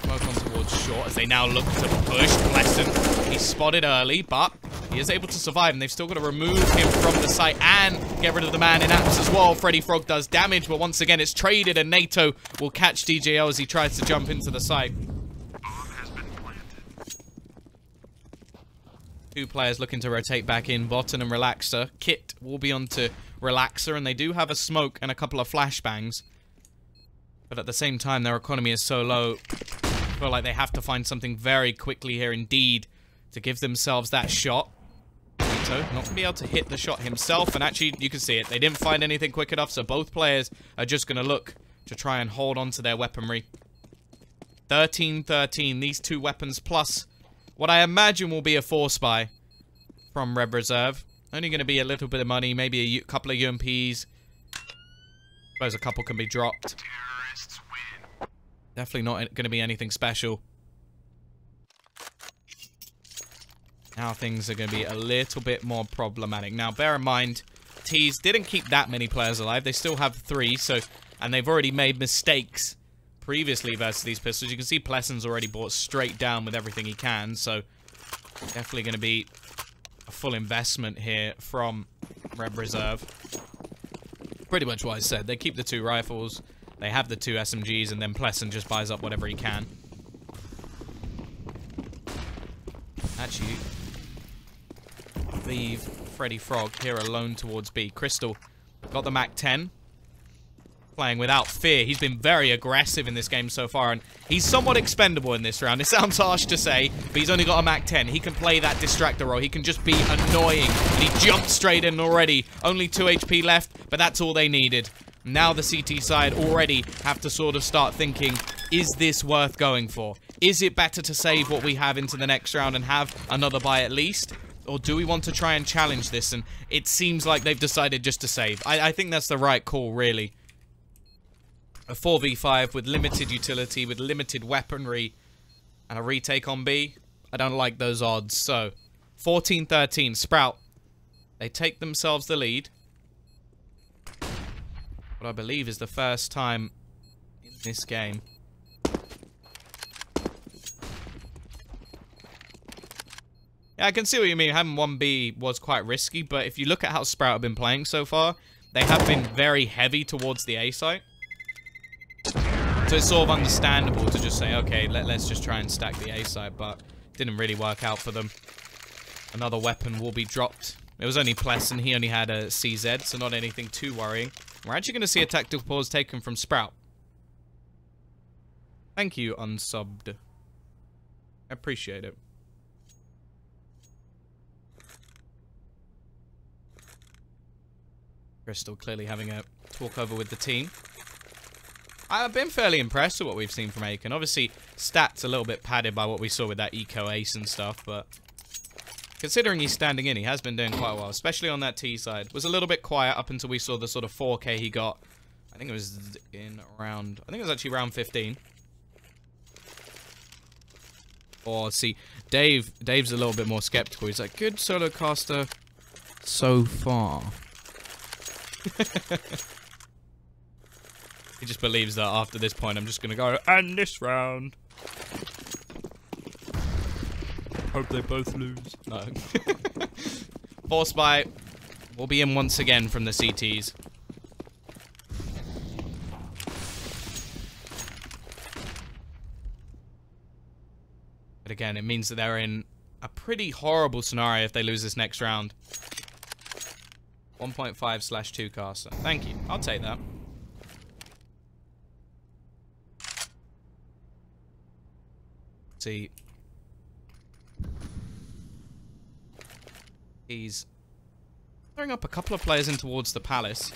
Smoke on towards short as they now look to push. Pleasant, he's spotted early, but he is able to survive, and they've still got to remove him from the site and get rid of the man in apps as well. Freddy Frog does damage, but once again, it's traded, and NATO will catch DJL as he tries to jump into the site. 2 players looking to rotate back in, Botan and Relaxer. Kit will be onto Relaxer, and they do have a smoke and a couple of flashbangs. But at the same time, their economy is so low, I feel like they have to find something very quickly here indeed to give themselves that shot. So, not going to be able to hit the shot himself, and actually, you can see it. They didn't find anything quick enough, so both players are just going to look to try and hold on to their weaponry. 13-13, these 2 weapons plus what I imagine will be a force buy from Red Reserve. Only going to be a little bit of money, maybe a couple of UMPs. Suppose a couple can be dropped. Definitely not going to be anything special. Now things are going to be a little bit more problematic. Now, bear in mind, T's didn't keep that many players alive. They still have 3, so, and they've already made mistakes previously versus these pistols. You can see Plesson's already bought straight down with everything he can, so definitely going to be a full investment here from Red Reserve. Pretty much what I said. They keep the 2 rifles, they have the 2 SMGs, and then Plesson just buys up whatever he can. Actually, leave Freddy Frog here alone towards B. Crystal got the MAC-10. Playing without fear. He's been very aggressive in this game so far, and he's somewhat expendable in this round. It sounds harsh to say, but he's only got a MAC-10. He can play that distractor role. He can just be annoying, and he jumped straight in already. Only 2 HP left, but that's all they needed. Now the CT side already have to sort of start thinking, is this worth going for? Is it better to save what we have into the next round and have another buy at least? Or do we want to try and challenge this? And it seems like they've decided just to save. I think that's the right call, really. A 4v5 with limited utility, with limited weaponry, and a retake on B. I don't like those odds. So, 14-13, Sprout. They take themselves the lead. What I believe is the first time in this game. Yeah, I can see what you mean. Having 1B was quite risky, but if you look at how Sprout have been playing so far, they have been very heavy towards the A site. So it's sort of understandable to just say, okay, let's just try and stack the A site, but it didn't really work out for them. Another weapon will be dropped. It was only Plesson, he only had a CZ, so not anything too worrying. We're actually going to see a tactical pause taken from Sprout. Thank you, unsubbed. I appreciate it. Crystal clearly having a talk over with the team. I've been fairly impressed with what we've seen from Aiken. Obviously, stats a little bit padded by what we saw with that eco ace and stuff, but considering he's standing in, he has been doing quite well, especially on that T side. Was a little bit quiet up until we saw the sort of 4K he got. I think it was in round, I think it was actually round 15. Or see, Dave's a little bit more skeptical. He's like, good solo caster so far. He just believes that after this point, I'm just going to go, and this round. Hope they both lose. No. Force buy will be in once again from the CTs. But again, it means that they're in a pretty horrible scenario if they lose this next round. 1.5/2 caster. Thank you. I'll take that. difficulty. He's throwing up a couple of players in towards the palace.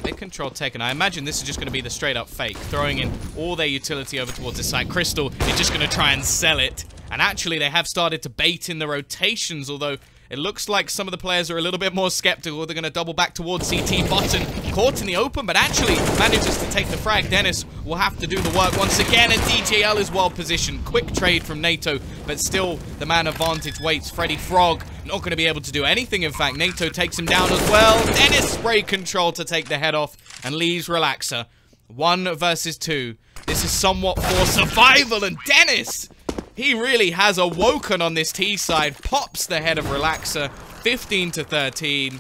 Big control taken. I imagine this is just going to be the straight up fake. Throwing in all their utility over towards this side. Crystal is just going to try and sell it. And actually, they have started to bait in the rotations, although it looks like some of the players are a little bit more skeptical. They're going to double back towards CT. Button caught in the open, but actually manages to take the frag. Dennis will have to do the work once again, and DJL is well positioned. Quick trade from NATO, but still the man advantage waits. Freddy Frog not going to be able to do anything. In fact, NATO takes him down as well. Dennis spray control to take the head off and leaves Relaxer. 1 versus 2. This is somewhat for survival, and Dennis, he really has awoken on this T side. Pops the head of Relaxer. 15-13.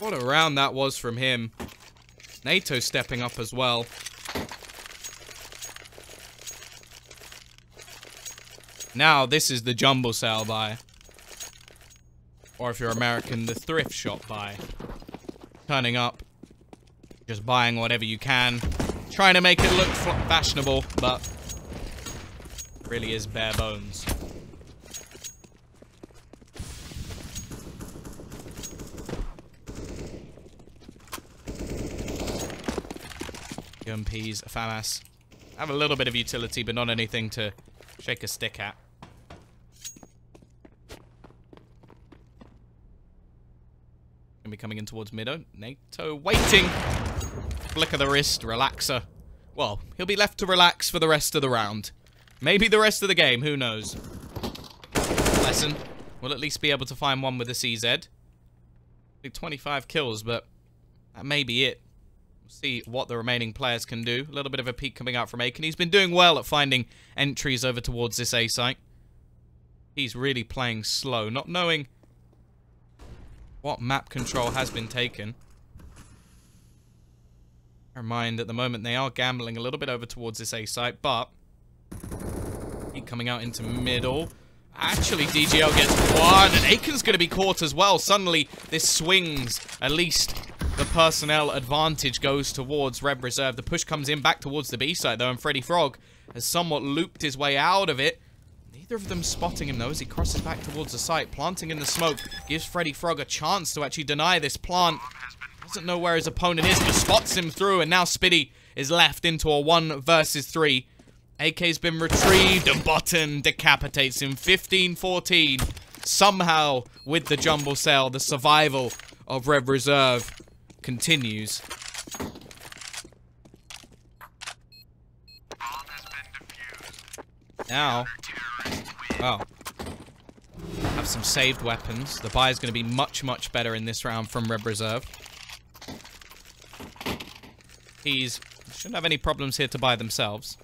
What a round that was from him. NATO stepping up as well. Now, this is the jumbo sale buy. Or if you're American, the thrift shop buy. Turning up. Just buying whatever you can. Trying to make it look fashionable, but really is bare bones. UMPs, FAMAS. Have a little bit of utility, but not anything to shake a stick at. Gonna be coming in towards Mido. NATO waiting. Flick of the wrist, Relaxer. Well, he'll be left to relax for the rest of the round. Maybe the rest of the game, who knows. Lesson will at least be able to find one with a CZ. 25 kills, but that may be it. We'll see what the remaining players can do. A little bit of a peek coming out from Aiken. He's been doing well at finding entries over towards this A site. He's really playing slow, not knowing what map control has been taken. Bear in mind, at the moment, they are gambling a little bit over towards this A site, but he coming out into middle. Actually, DGL gets one, and Aiken's going to be caught as well. Suddenly, this swings. At least the personnel advantage goes towards Red Reserve. The push comes in back towards the B side, though, and Freddy Frog has somewhat looped his way out of it. Neither of them spotting him, though, as he crosses back towards the site. Planting in the smoke gives Freddy Frog a chance to actually deny this plant. Doesn't know where his opponent is, but spots him through, and now Spitty is left into a 1 versus 3. AK's been retrieved, and Button decapitates him. 15-14. Somehow, with the jumbo sale, the survival of Red Reserve continues. Now, oh, have some saved weapons. The buy is going to be much, much better in this round from Red Reserve. He's shouldn't have any problems here to buy themselves.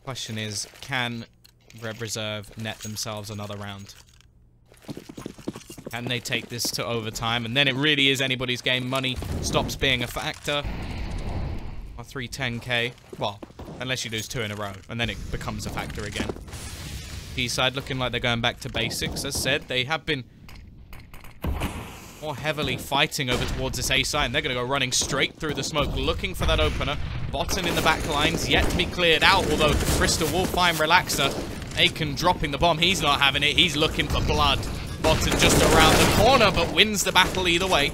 Question is, can Red Reserve net themselves another round? Can they take this to overtime? And then it really is anybody's game. Money stops being a factor. Or 310k. Well, unless you lose 2 in a row, and then it becomes a factor again. B-side looking like they're going back to basics. As said, they have been more heavily fighting over towards this A side, and they're going to go running straight through the smoke, looking for that opener. Bottom in the back lines, yet to be cleared out, although Crystal will find Relaxer. Aiken dropping the bomb. He's not having it. He's looking for blood. Bottom just around the corner, but wins the battle either way.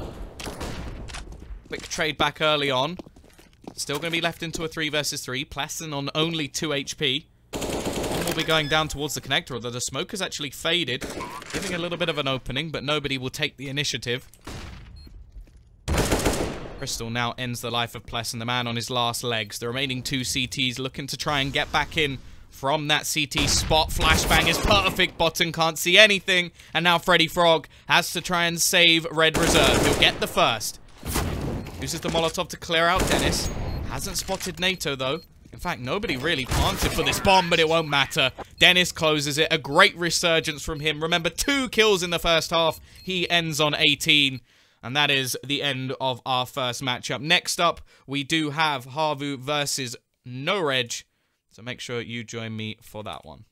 Quick trade back early on. Still going to be left into a 3 versus 3. Plaston on only 2 HP. One will be going down towards the connector, although the smoke has actually faded, giving a little bit of an opening, but nobody will take the initiative. Crystal now ends the life of Plaston, the man on his last legs. The remaining 2 CTs looking to try and get back in from that CT spot. Flashbang is perfect. Bottom can't see anything. And now Freddy Frog has to try and save Red Reserve. He'll get the first. Uses the Molotov to clear out Dennis. Hasn't spotted NATO, though. In fact, nobody really planted for this bomb, but it won't matter. Dennis closes it. A great resurgence from him. Remember, 2 kills in the first half. He ends on 18. And that is the end of our first matchup. Next up, we do have Havu versus NoReg. So make sure you join me for that one.